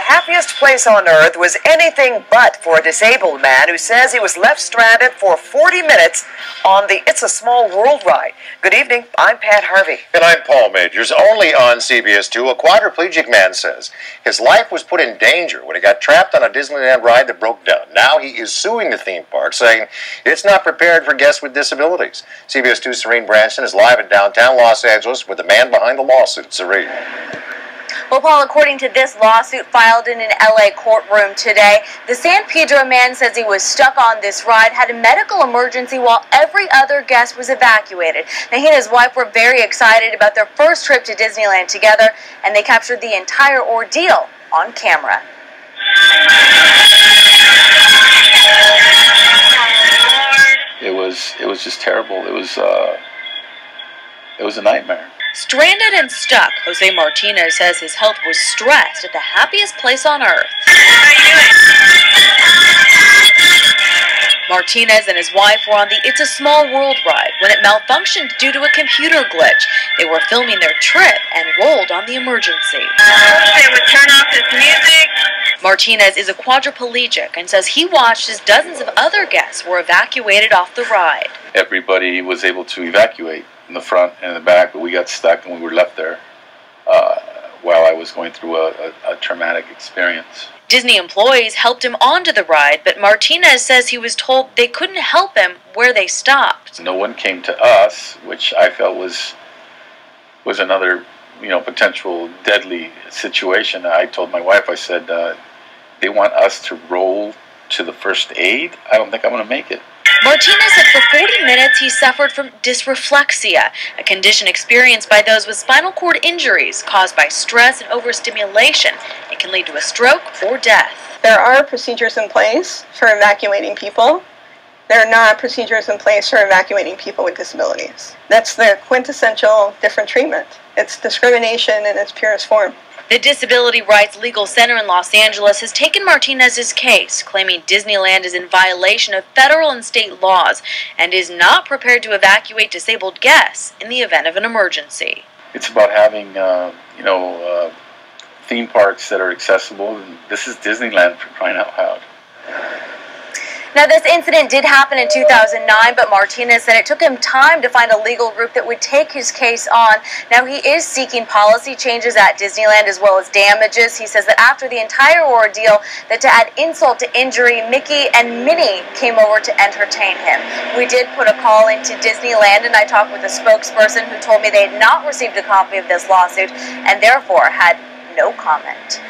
happiest place on earth was anything but for a disabled man who says he was left stranded for 40 minutes on the It's a Small World ride. Good evening, I'm Pat Harvey. And I'm Paul Majors. Only on CBS 2, a quadriplegic man says his life was put in danger when he got trapped on a Disneyland ride that broke down. Now he is suing the theme park, saying it's not prepared for guests with disabilities. CBS 2's Serene Branson is live in downtown Los Angeles with the man behind the lawsuit. Serene. Well, Paul, according to this lawsuit filed in an LA courtroom today, the San Pedro man says he was stuck on this ride, had a medical emergency while every other guest was evacuated. Now, he and his wife were very excited about their first trip to Disneyland together, and they captured the entire ordeal on camera. It was just terrible. It was a nightmare. Stranded and stuck, Jose Martinez says his health was stressed at the happiest place on earth. How are you doing? Martinez and his wife were on the It's a Small World ride when it malfunctioned due to a computer glitch. They were filming their trip and rolled on the emergency. They would turn off this music. Martinez is a quadriplegic and says he watched as dozens of other guests were evacuated off the ride. Everybody was able to evacuate in the front and in the back, but we got stuck and we were left there while I was going through a traumatic experience. Disney employees helped him onto the ride, but Martinez says he was told they couldn't help him where they stopped. No one came to us, which I felt was another, potential deadly situation. I told my wife, I said, they want us to roll to the first aid? I don't think I'm going to make it. Martinez said for 40 minutes he suffered from dysreflexia, a condition experienced by those with spinal cord injuries caused by stress and overstimulation. It can lead to a stroke or death. There are procedures in place for evacuating people. There are not procedures in place for evacuating people with disabilities. That's the quintessential different treatment. It's discrimination in its purest form. The Disability Rights Legal Center in Los Angeles has taken Martinez's case, claiming Disneyland is in violation of federal and state laws and is not prepared to evacuate disabled guests in the event of an emergency. It's about having, theme parks that are accessible. And this is Disneyland, for crying out loud. Now, this incident did happen in 2009, but Martinez said it took him time to find a legal group that would take his case on. Now, he is seeking policy changes at Disneyland as well as damages. He says that after the entire ordeal, that to add insult to injury, Mickey and Minnie came over to entertain him. We did put a call into Disneyland, and I talked with a spokesperson who told me they had not received a copy of this lawsuit and therefore had no comment.